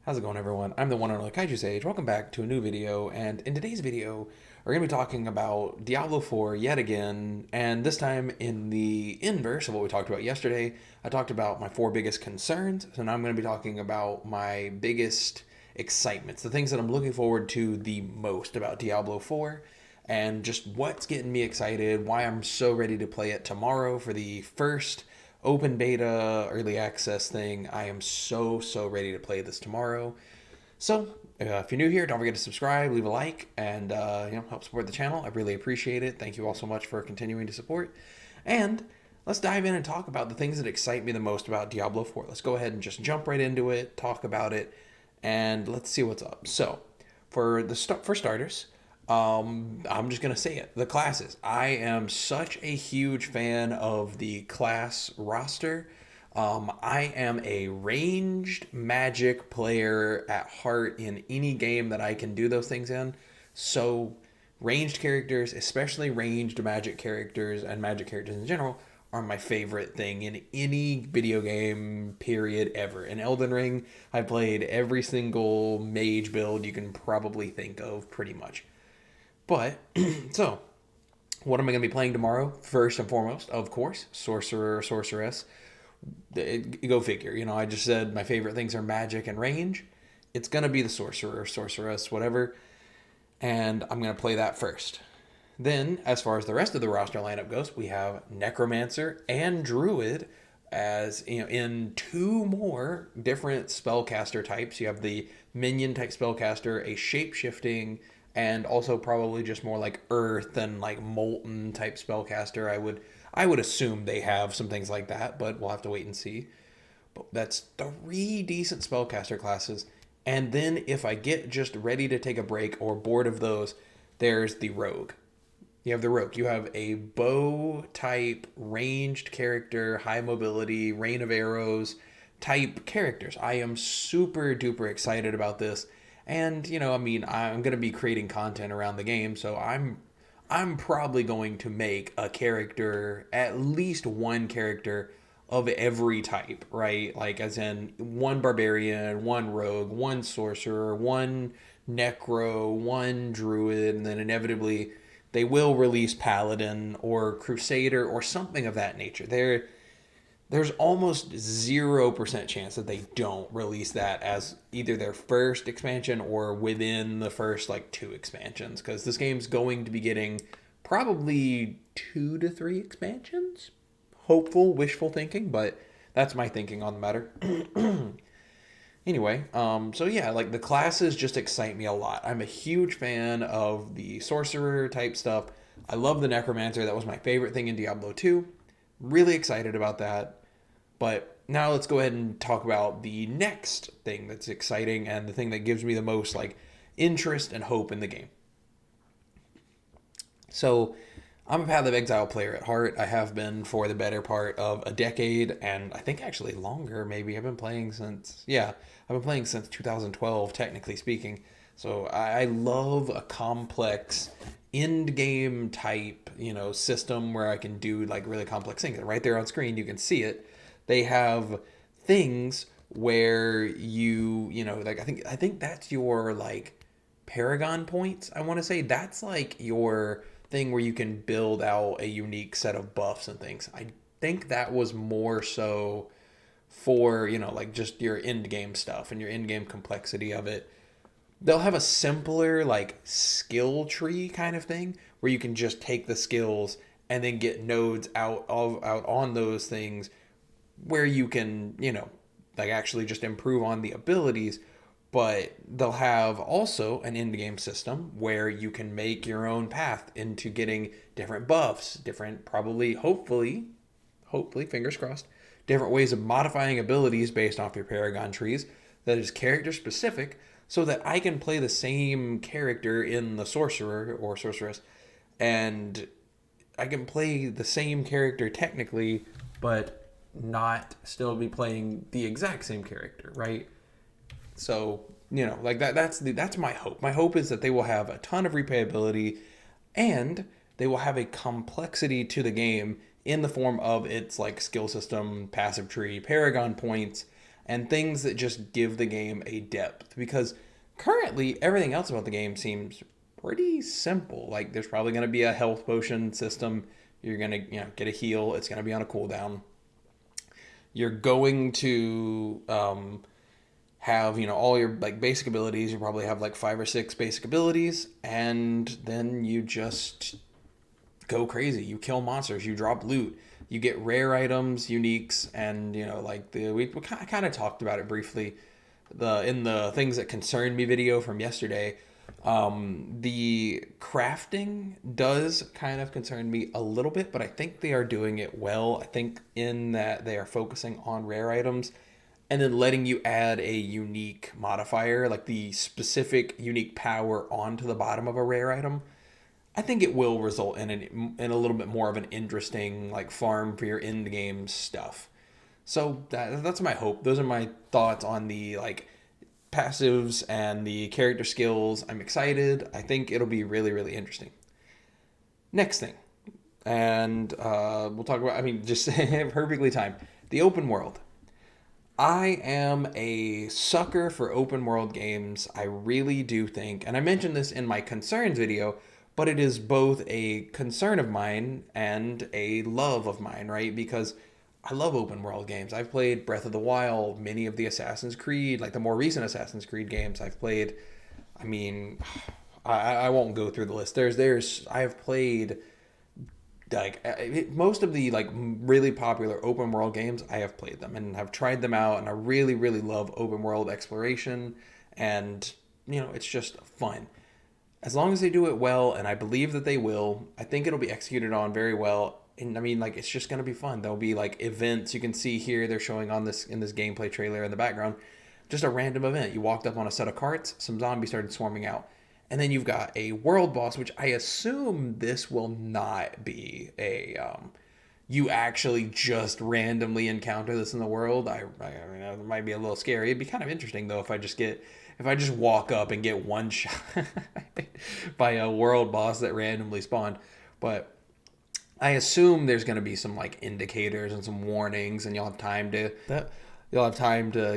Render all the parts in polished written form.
How's it going, everyone? I'm the one and only 𝙀𝙓𝙋𝘼𝙉𝘿. Welcome back to a new video, and in today's video, we're going to be talking about Diablo 4 yet again, and this time in the inverse of what we talked about yesterday. I talked about my 4 biggest concerns, so now I'm going to be talking about my biggest excitements, the things that I'm looking forward to the most about Diablo 4, and just what's getting me excited, why I'm so ready to play it tomorrow for the first open beta early access thing. I am so ready to play this tomorrow. So if you're new here, don't forget to subscribe, leave a like, and help support the channel. I really appreciate it. Thank you all so much for continuing to support. And let's dive in and talk about the things that excite me the most about Diablo 4. Let's go ahead and just jump right into it, talk about it, and let's see what's up. So for starters, I'm just gonna say it. The classes. I am such a huge fan of the class roster. I am a ranged magic player at heart in any game that I can do those things in. So ranged characters, especially ranged magic characters and magic characters in general, are my favorite thing in any video game period ever. In Elden Ring, I played every single mage build you can probably think of pretty much. But, so, what am I going to be playing tomorrow? First and foremost, of course, Sorcerer or Sorceress. Go figure. I just said my favorite things are magic and range. It's going to be the Sorcerer or Sorceress, whatever. And I'm going to play that first. Then, as far as the rest of the roster lineup goes, we have Necromancer and Druid as, in 2 more different spellcaster types. You have the minion type spellcaster, a shape-shifting, and also probably just more like earth and like molten type spellcaster. I would assume they have some things like that, but we'll have to wait and see. But that's 3 decent spellcaster classes. And then if I get just ready to take a break or bored of those, there's the rogue. You have the rogue. You have a bow type ranged character, high mobility, rain of arrows type characters. I am super duper excited about this. And, I'm going to be creating content around the game, so I'm probably going to make a character, at least one character of every type, right? Like as in one barbarian, one rogue, one sorcerer, one necro, one druid, and then inevitably they will release paladin or crusader or something of that nature. There's almost 0% chance that they don't release that as either their first expansion or within the first 2 expansions, because this game's going to be getting probably 2 to 3 expansions. Hopeful, wishful thinking, but that's my thinking on the matter. Anyway, so yeah, the classes just excite me a lot. I'm a huge fan of the sorcerer type stuff. I love the necromancer. That was my favorite thing in Diablo 2. Really excited about that. But now let's go ahead and talk about the next thing that's exciting and the thing that gives me the most interest and hope in the game. So I'm a Path of Exile player at heart. I have been for the better part of a decade, and I think actually longer maybe. I've been playing since 2012, technically speaking. So I love a complex end game type, system where I can do really complex things. Right there on screen, you can see it. They have things where I think that's your Paragon points. I want to say that's your thing where you can build out a unique set of buffs and things. I think that was more so for, just your end game stuff and your end game complexity of it. They'll have a simpler skill tree kind of thing where you can just take the skills and then get nodes out on those things where you can, actually just improve on the abilities. But they'll have also an end game system where you can make your own path into getting different buffs, different, probably, hopefully, fingers crossed, different ways of modifying abilities based off your Paragon trees that is character specific, so that I can play the same character in the sorcerer or sorceress, and I can play the same character technically, but not still be playing the exact same character, right? So, that's my hope. My hope is that they will have a ton of replayability, and they will have a complexity to the game in the form of its skill system, passive tree, Paragon points, and things that just give the game a depth. Because currently, everything else about the game seems pretty simple. Like, there's probably going to be a health potion system. You're going to, get a heal. It's going to be on a cooldown. You're going to have, all your like basic abilities. You probably have like 5 or 6 basic abilities, and then you just go crazy. You kill monsters. You drop loot. You get rare items, uniques, and like we kind of talked about it briefly, in the things that concern me video from yesterday. The crafting does kind of concern me a little bit, but I think they are doing it well. I think in that they are focusing on rare items and then letting you add a unique modifier, like the specific unique power onto the bottom of a rare item. I think it will result in a little bit more of an interesting like farm for your end game stuff. So that's my hope. Those are my thoughts on the like passives and the character skills. I'm excited. I think it'll be really, really interesting. Next thing, and we'll talk about, just perfectly timed, the open world. I am a sucker for open world games. I really do think, and I mentioned this in my concerns video, but it is both a concern of mine and a love of mine, right? Because I love open world games. I've played Breath of the Wild, many of the Assassin's Creed, like the more recent Assassin's Creed games I've played. I mean, I won't go through the list. I have played like most of the like really popular open world games. I have played them and have tried them out, and I really, really love open world exploration, and it's just fun. As long as they do it well, and I believe that they will, I think it'll be executed on very well. And like it's just gonna be fun. There'll be like events you can see here. They're showing on this in this gameplay trailer in the background. Just a random event. You walked up on a set of carts, some zombies started swarming out, and then you've got a world boss, which I assume this will not be a you actually just randomly encounter this in the world. I mean, it might be a little scary. It'd be kind of interesting though if I just walk up and get one shot by a world boss that randomly spawned. But I assume there's going to be some like indicators and some warnings, and you'll have time to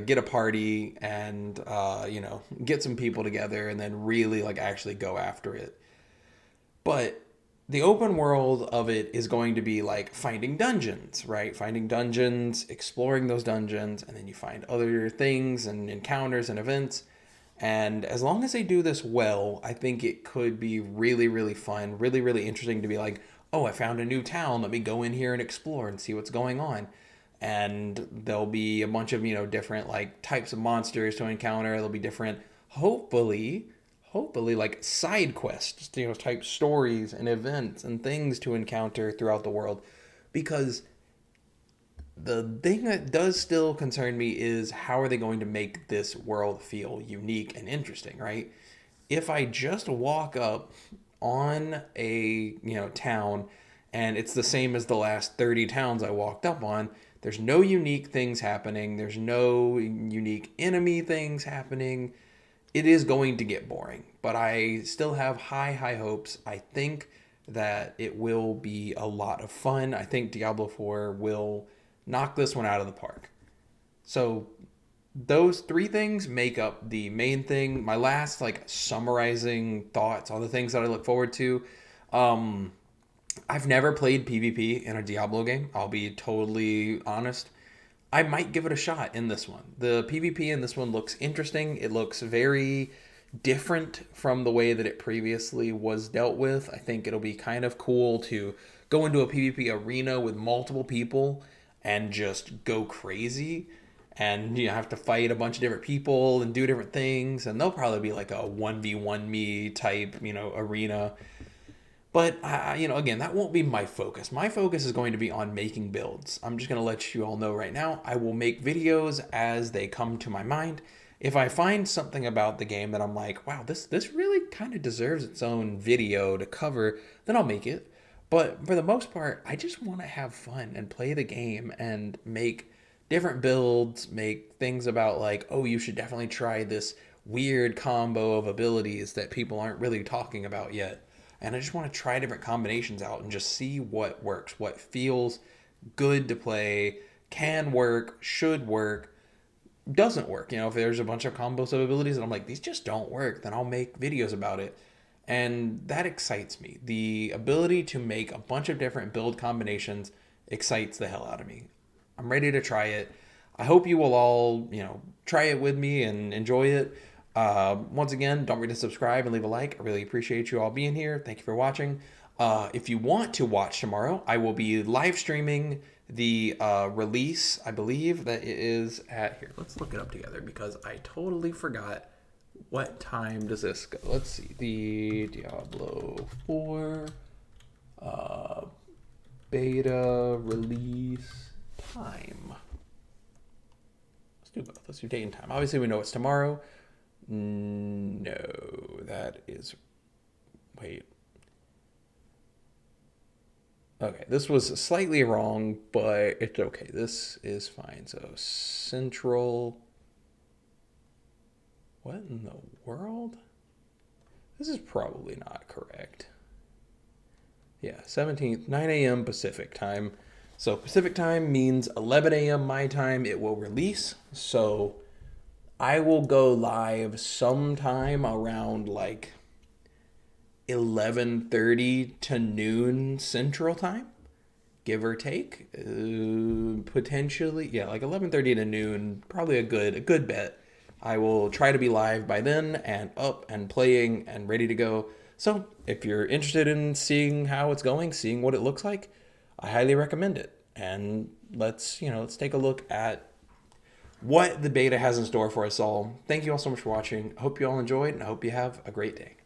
get a party and get some people together and then really like actually go after it. But the open world of it is going to be like finding dungeons, right? Finding dungeons, exploring those dungeons, and then you find other things and encounters and events. And as long as they do this well, I think it could be really, really fun, really, really interesting to be like, oh, I found a new town. Let me go in here and explore and see what's going on. And there'll be a bunch of, different like types of monsters to encounter. There'll be different, hopefully like side quests, type stories and events and things to encounter throughout the world. Because the thing that does still concern me is how are they going to make this world feel unique and interesting, right? If I just walk up on a town and it's the same as the last 30 towns I walked up on, there's no unique things happening, there's no unique enemy things happening, it is going to get boring. But I still have high hopes. I think that it will be a lot of fun. I think Diablo 4 will knock this one out of the park. So those 3 things make up the main thing. My last like summarizing thoughts on the things that I look forward to. I've never played PvP in a Diablo game. I'll be totally honest. I might give it a shot in this one. The PvP in this one looks interesting. It looks very different from the way that it previously was dealt with. I think it'll be kind of cool to go into a PvP arena with multiple people and just go crazy. And you have to fight a bunch of different people and do different things. And they'll probably be like a 1v1 me type, arena. But, again, that won't be my focus. My focus is going to be on making builds. I'm just going to let you all know right now, I will make videos as they come to my mind. If I find something about the game that I'm like, wow, this really kind of deserves its own video to cover, then I'll make it. But for the most part, I just want to have fun and play the game and make different builds, make things about like, oh, you should definitely try this weird combo of abilities that people aren't really talking about yet. And I just want to try different combinations out and just see what works, what feels good to play, can work, should work, doesn't work. You know, if there's a bunch of combos of abilities and I'm like, these just don't work, then I'll make videos about it. And that excites me. The ability to make a bunch of different build combinations excites the hell out of me. I'm ready to try it. I hope you will all, try it with me and enjoy it. Once again, don't forget to subscribe and leave a like. I really appreciate you all being here. Thank you for watching. If you want to watch tomorrow, I will be live streaming the release. I believe that it is at here. Let's look it up together because I totally forgot. What time does this go? Let's see. The Diablo 4 beta release time. Let's do both. Let's do date and time. Obviously, we know it's tomorrow. No, that is... Wait. Okay, this was slightly wrong, but it's okay. This is fine. So, Central... What in the world? This is probably not correct. Yeah, 17th, 9 a.m. Pacific time. So Pacific time means 11 a.m. my time it will release. So I will go live sometime around like 11:30 to noon Central time, give or take. Potentially, yeah, like 11:30 to noon, probably a good bet. I will try to be live by then and up and playing and ready to go. So if you're interested in seeing how it's going, seeing what it looks like, I highly recommend it. And let's take a look at what the beta has in store for us all. Thank you all so much for watching. I hope you all enjoyed and I hope you have a great day.